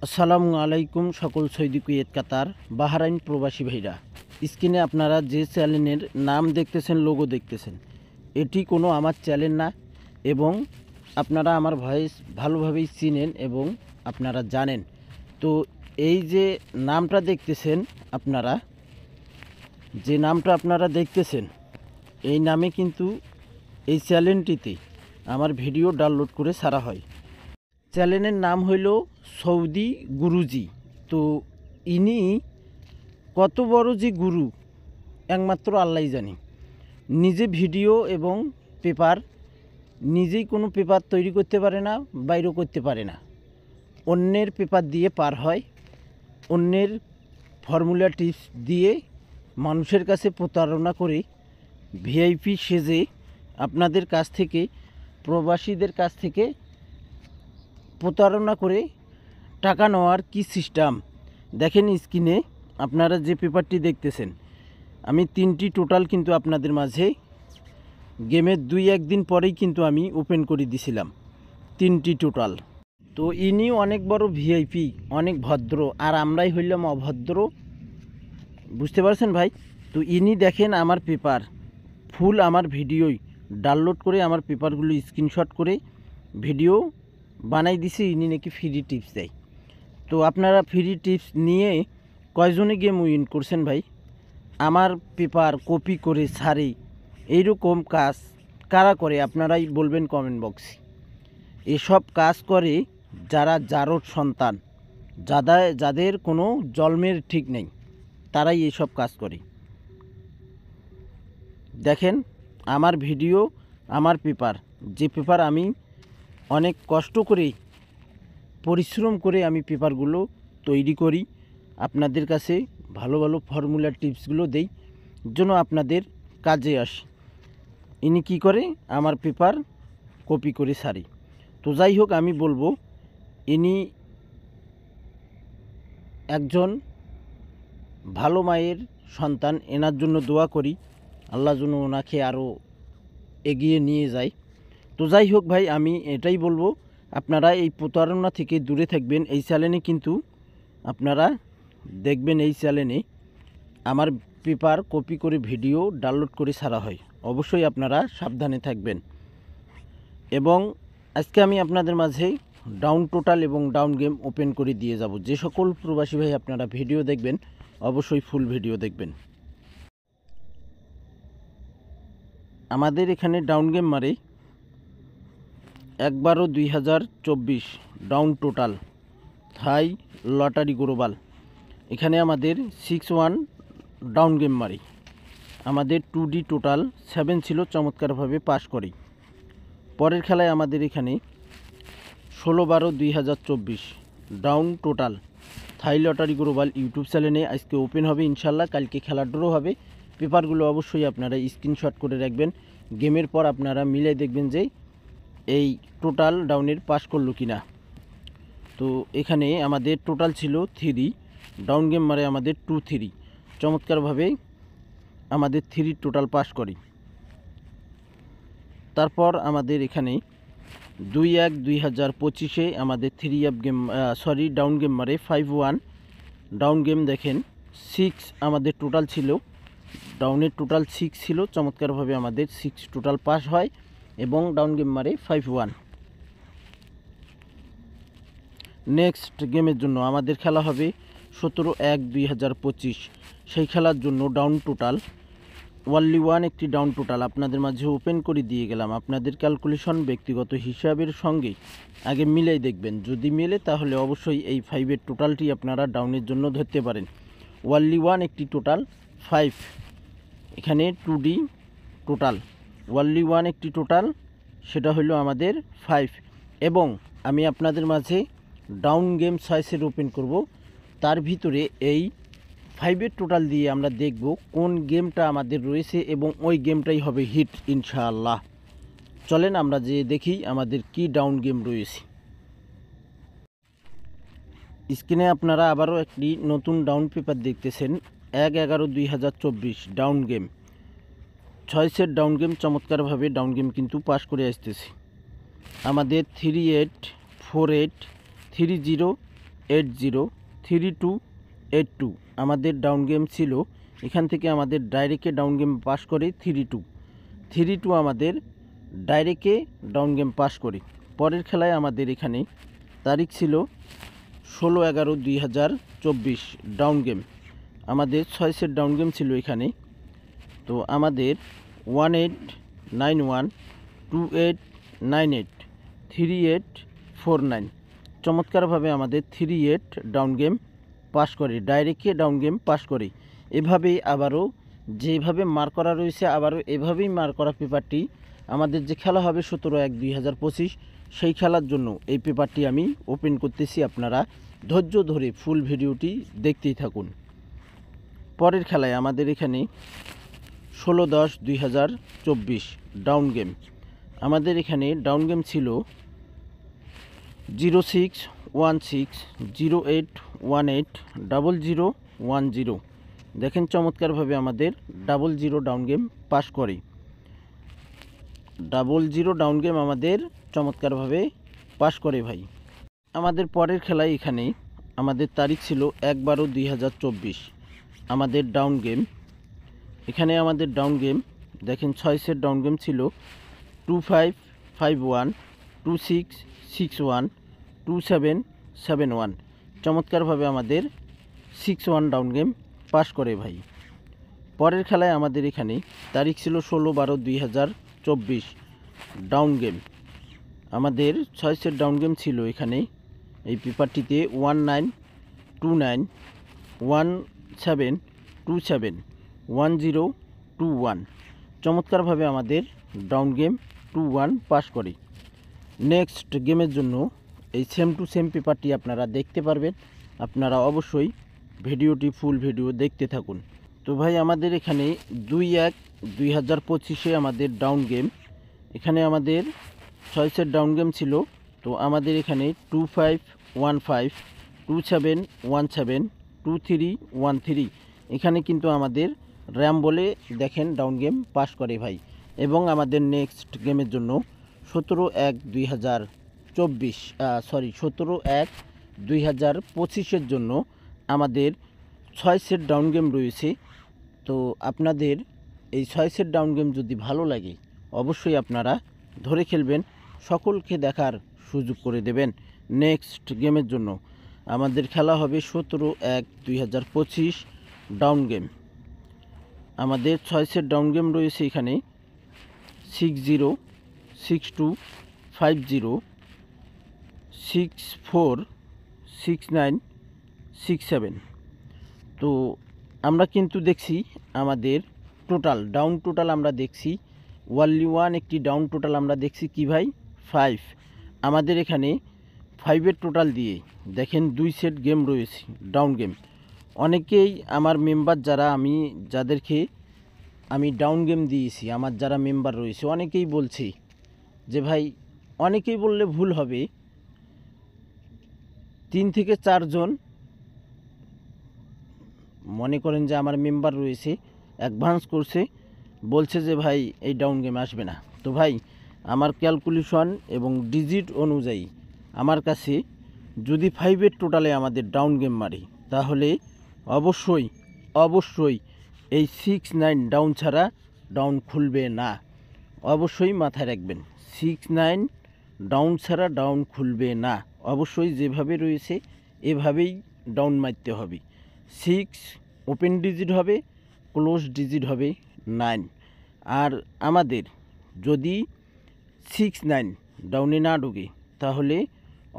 আসসালামু আলাইকুম সকল সৌদি কুয়েত কাতার বাহরাইন প্রবাসী ভাইরা। স্ক্রিনে আপনারা যে চ্যানেলের নাম দেখতেছেন, লোগো দেখতেছেন, এটি কোনো আমার চ্যানেল না এবং আপনারা আমার ভয়েস ভালোভাবেই চিনেন এবং আপনারা জানেন। তো এই যে নামটা দেখতেছেন, আপনারা যে নামটা আপনারা দেখতেছেন, এই নামে কিন্তু এই চ্যানেলটিতে আমার ভিডিও ডাউনলোড করে ছাড়া হয়। চ্যানেলের নাম হইল সৌদি গুরুজি। তো ইনি কত বড় যে গুরু একমাত্র আল্লাহই জানে। নিজে ভিডিও এবং পেপার, নিজেই কোনো পেপার তৈরি করতে পারে না, বাইরেও করতে পারে না। অন্যের পেপার দিয়ে পার হয়, অন্যের ফর্মুলা টিপস দিয়ে মানুষের কাছে প্রতারণা করে ভিআইপি সেজে আপনাদের কাছ থেকে, প্রবাসীদের কাছ থেকে প্রতারণা করে টাকা নেওয়ার কি সিস্টেম দেখেন। স্ক্রিনে আপনারা যে পেপারটি দেখতেছেন, আমি 3টি টোটাল কিন্তু আপনাদের মাঝে গেমের 2-1 দিন পরেই কিন্তু আমি ওপেন করে দিছিলাম 3টি টোটাল। তো ইনি অনেক বড় ভিআইপি, অনেক ভদ্র, আর আমরাই হইলাম অভদ্র, বুঝতে পারছেন ভাই। তো ইনি দেখেন আমার পেপার ফুল, আমার ভিডিওই ডাউনলোড করে আমার পেপারগুলো স্ক্রিনশট করে ভিডিও বানাই দিছে। ইনি নাকি ফ্রি টিপস দেয়। তো আপনারা ফ্রি টিপস নিয়ে কয়জনে গেম উইন করছেন ভাই? আমার পেপার কপি করে ছাড়ে, এইরকম কাজ কারা করে আপনারাই বলবেন কমেন্ট বক্সে। এসব কাজ করে যারা জারদ সন্তান, যাদের কোনো জন্মের ঠিক নেই, তারাই এসব কাজ করে। দেখেন আমার ভিডিও, আমার পেপার, যে পেপার আমি অনেক কষ্ট করে পরিশ্রম করে আমি পেপারগুলো তৈরি করি, আপনাদের কাছে ভালো ভালো ফর্মুলা টিপসগুলো দেই, জন্য আপনাদের কাজে আসে। ইনি কি করে? আমার পেপার কপি করে ছাড়ি। তো যাই হোক, আমি বলবো ইনি একজন ভালো মায়ের সন্তান, এনার জন্য দোয়া করি, আল্লাহ যেন ওনাকে আরও এগিয়ে নিয়ে যায়। তো যাই হোক ভাই, আমি এটাই বলবো, আপনারা এই প্রতারণা থেকে দূরে থাকবেন। এই চ্যানেলে কিন্তু আপনারা দেখবেন, এই চ্যানেলে আমার পেপার কপি করে ভিডিও ডাউনলোড করে ছাড়া হয়। অবশ্যই আপনারা সাবধানে থাকবেন। এবং আজকে আমি আপনাদের মাঝে ডাউন টোটাল এবং ডাউন গেম ওপেন করে দিয়ে যাব। যে সকল প্রবাসী ভাই আপনারা ভিডিও দেখবেন, অবশ্যই ফুল ভিডিও দেখবেন। আমাদের এখানে ডাউন গেম মারে 1/12/2024 ডাউন টোটাল থাই লটারি গ্লোবাল। এখানে আমাদের 6-1 ডাউন গেম মারি। আমাদের 2D টোটাল 7 ছিল, চমৎকারভাবে পাস করি। পরের খেলায় আমাদের এখানে 16/12/2024 ডাউন টোটাল থাই লটারি গ্লোবাল ইউটিউব চ্যানেলে আজকে ওপেন হবে ইনশাল্লাহ। কালকে খেলা ড্র হবে। পেপারগুলো অবশ্যই আপনারা স্ক্রিনশট করে রাখবেন। গেমের পর আপনারা মিলে দেখবেন যে এই টোটাল ডাউনের পাস করলো কিনা। তো এখানে আমাদের টোটাল ছিল 3, ডাউন গেম মারে আমাদের 2-3, চমৎকারভাবে আমাদের 3 টোটাল পাস করি। তারপর আমাদের এখানে 2-1/2025 আমাদের 3 আপ গেম, ডাউন গেম মারে 5-1 ডাউন গেম। দেখেন 6 আমাদের টোটাল ছিল, ডাউনের টোটাল 6 ছিল, চমৎকারভাবে আমাদের 6 টোটাল পাস হয় এবং ডাউন গেম মারে 5-1। নেক্সট গেমের জন্য আমাদের খেলা হবে 17-1/2025। সেই খেলার জন্য ডাউন টোটাল ওয়ানলি 1 একটি ডাউন টোটাল আপনাদের মাঝে ওপেন করে দিয়ে গেলাম। আপনাদের ক্যালকুলেশন ব্যক্তিগত হিসাবের সঙ্গে আগে মিলাই দেখবেন, যদি মেলে তাহলে অবশ্যই এই 5-এর টোটালটি আপনারা ডাউনের জন্য ধরতে পারেন। ওয়ানলি 1 একটি টোটাল 5, এখানে 2D টোটাল ওয়ানলি 1 একটি টোটাল, সেটা হলো আমাদের 5। এবং আমি আপনাদের মাঝে ডাউন গেম 6 ওপেন করব। তার ভিতরে এই 5-এর টোটাল দিয়ে আমরা দেখব কোন গেমটা আমাদের রয়েছে এবং ওই গেমটাই হবে হিট ইনশাআল্লাহ। চলেন আমরা যে দেখি আমাদের কি ডাউন গেম রয়েছে। স্ক্রিনে আপনারা আবারও একটি নতুন ডাউন পেপার দেখতেছেন। 1/11/2024 down game, 6 set down game, চমৎকারভাবে ডাউন গেম কিন্তু পাস করে আসতেছি। আমাদের 384830 3282 আমাদের ডাউন গেম ছিল। এখান থেকে আমাদের ডাইরেক্টে ডাউন গেম পাস করে 32 আমাদের ডাইরেক্টে ডাউন গেম পাস করি। পরের খেলায় আমাদের এখানে তারিখ ছিল 16/11/2024 ডাউন গেম। আমাদের 6 সেট ডাউন গেম ছিল এখানে। তো আমাদের 1891 2898 3849 চমৎকারভাবে আমাদের 38 ডাউন গেম পাস করে, ডাইরেক্টে ডাউন গেম পাস করে। এভাবেই আবারও যেভাবে মার করা রয়েছে আবারও এভাবেই মার করা পেপারটি আমাদের যে খেলা হবে 17/1/2025 সেই খেলার জন্য এই পেপারটি আমি ওপেন করতেছি। আপনারা ধৈর্য ধরে ফুল ভিডিওটি দেখতেই থাকুন। পরের খেলায় আমাদের এখানে 16/10/2024 ডাউন গেম। আমাদের এখানে ডাউন গেম ছিল 061608180010। দেখেন চমৎকারভাবে আমাদের 00 ডাউন গেম পাস করে। 00 ডাউন গেম আমাদের চমৎকারভাবে পাস করে ভাই। আমাদের পরের খেলায় এখানে আমাদের তারিখ ছিল 1/12/2024 আমাদের ডাউন গেম। এখানে আমাদের ডাউন গেম দেখেন 6 সেট ডাউন গেম ছিল 2551 2661 2771 চমৎকারভাবে আমাদের 61 ডাউন গেম পাস করে ভাই। পরের খেলায় আমাদের এখানে তারিখ ছিল 16/12/2024 ডাউন গেম। আমাদের 6 সেট ডাউন গেম ছিল এখানে এই পেপারটিতে 1929 1727 1021 চমৎকারভাবে আমাদের ডাউন গেম 21 পাস করে। নেক্সট গেমের জন্য এই সেম টু সেম পেপারটি আপনারা দেখতে পারবেন। আপনারা অবশ্যই ভিডিওটি ফুল ভিডিও দেখতে থাকুন। তো ভাই আমাদের এখানে 2/1/2025 আমাদের ডাউন গেম। এখানে আমাদের 6 সেট ডাউন গেম ছিল। তো আমাদের এখানে 2515 2717 2313 এখানে কিন্তু আমাদের র্যাম বলে দেখেন ডাউন গেম পাস করে ভাই। এবং আমাদের নেক্সট গেমের জন্য 17/1/2025 জন্য আমাদের 6 সেট ডাউন গেম রয়েছে। তো আপনাদের এই 6 সেট ডাউন গেম যদি ভালো লাগে অবশ্যই আপনারা ধরে খেলবেন, সকলকে দেখার সুযোগ করে দেবেন। নেক্সট গেমের জন্য আমাদের খেলা হবে 17/1/2025 ডাউন গেম। আমাদের 6 সেট ডাউন গেম রয়েছে এখানে 60 62 50 64 69 67। তো আমরা কিন্তু দেখছি আমাদের টোটাল ডাউন টোটাল আমরা দেখছি ওয়ানলি ওয়ান একটি ডাউন টোটাল আমরা দেখছি কি ভাই 5। আমাদের এখানে 5-এর টোটাল দিয়ে দেখেন 2 সেট গেম রয়েছে ডাউন গেম। অনেকেই আমার মেম্বার যারা যাদেরকে আমি ডাউন গেম দিয়েছি আমার যারা মেম্বার রয়েছে অনেকেই বলছে যে ভাই, অনেকেই বললে ভুল হবে, 3 থেকে 4 জন মনে করেন যে আমার মেম্বার রয়েছে অ্যাডভান্স করছে, বলছে যে ভাই এই ডাউন গেম আসবে না। তো ভাই আমার ক্যালকুলেশন এবং ডিজিট অনুযায়ী আমার কাছে যদি 5-এর টোটালে আমাদের ডাউন গেম মারি তাহলে অবশ্যই এই 6-9 ডাউন ছাড়া ডাউন খুলবে না। অবশ্যই মাথায় রাখবেন 6-9 ডাউন ছাড়া ডাউন খুলবে না। অবশ্যই যেভাবে রয়েছে এভাবেই ডাউন মারতে হবে। 6 ওপেন ডিজিট হবে, ক্লোজ ডিজিট হবে 9। আর আমাদের যদি 6-9 ডাউনে না ঢোকে তাহলে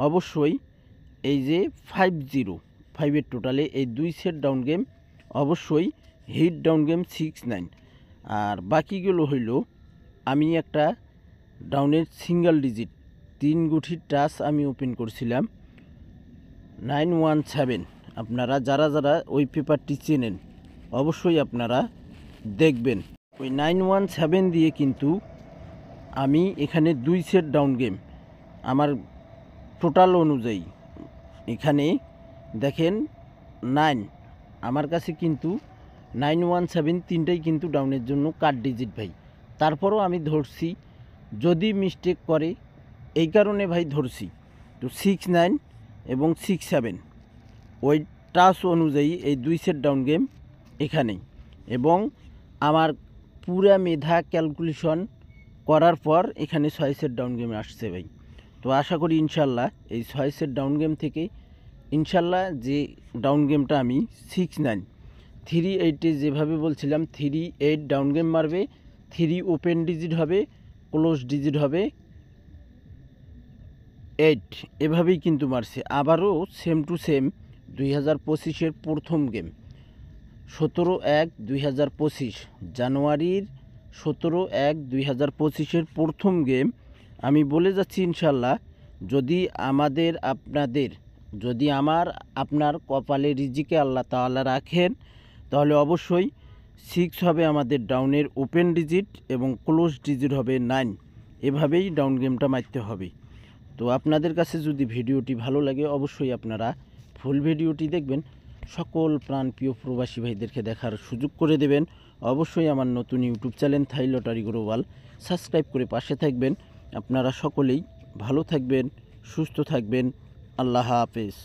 অবশ্যই এই যে 5-0-5-এর টোটালে এই 2 সেট ডাউন গেম অবশ্যই হিট ডাউন গেম 6-9। আর বাকিগুলো হইল আমি একটা ডাউনের সিঙ্গেল ডিজিট 3 গুঠির টাচ আমি ওপেন করছিলাম 917। আপনারা যারা ওই পেপারটি চেনেন অবশ্যই আপনারা দেখবেন ওই 917 দিয়ে কিন্তু আমি এখানে 2 সেট ডাউন গেম আমার টোটাল অনুযায়ী এখানে দেখেন 9 আমার কাছে কিন্তু 917 তিনটাই কিন্তু ডাউনের জন্য কাট ডিজিট ভাই। তারপরও আমি ধরছি, যদি মিস্টেক করে এই কারণে ভাই ধরছি। তো 6-9 এবং 6-7 ওই টাচ অনুযায়ী এই 2 সেট ডাউন গেম এখানেই, এবং আমার পুরা মেধা ক্যালকুলেশন করার পর এখানে 6 সেট ডাউন গেমে আসছে ভাই। তো আশা করি ইনশাল্লাহ এই 6 সেট ডাউন গেম থেকে ইনশাল্লাহ যে ডাউন গেমটা আমি 6-9 3-8 যেভাবে বলছিলাম 3-8 ডাউন গেম মারবে, 3 ওপেন ডিজিট হবে, ক্লোজ ডিজিট হবে 8, এভাবেই কিন্তু মারছে। আবারও সেম টু সেম 2025-এর প্রথম গেম 17/1/2025 জানুয়ারির 17/1/2025-এর প্রথম গেম। আমি বলে যাচ্ছি ইনশাল্লাহ যদি আপনার কপালে রিজিকে আল্লাহ তাআলা রাখেন তাহলে অবশ্যই 6 হবে আমাদের ডাউনের ওপেন ডিজিট এবং ক্লোজ ডিজিট হবে 9, এভাবেই ডাউন গেমটা মারতে হবে। তো আপনাদের কাছে যদি ভিডিওটি ভালো লাগে অবশ্যই আপনারা ফুল ভিডিওটি দেখবেন, সকল প্রাণপ্রিয় প্রবাসী ভাইদেরকে দেখার সুযোগ করে দেবেন। অবশ্যই আমার নতুন ইউটিউব চ্যানেল থাই লটারি গ্লোবাল সাবস্ক্রাইব করে পাশে থাকবেন। আপনারা সকলেই ভালো থাকবেন, সুস্থ থাকবেন। আল্লাহ হাফেজ।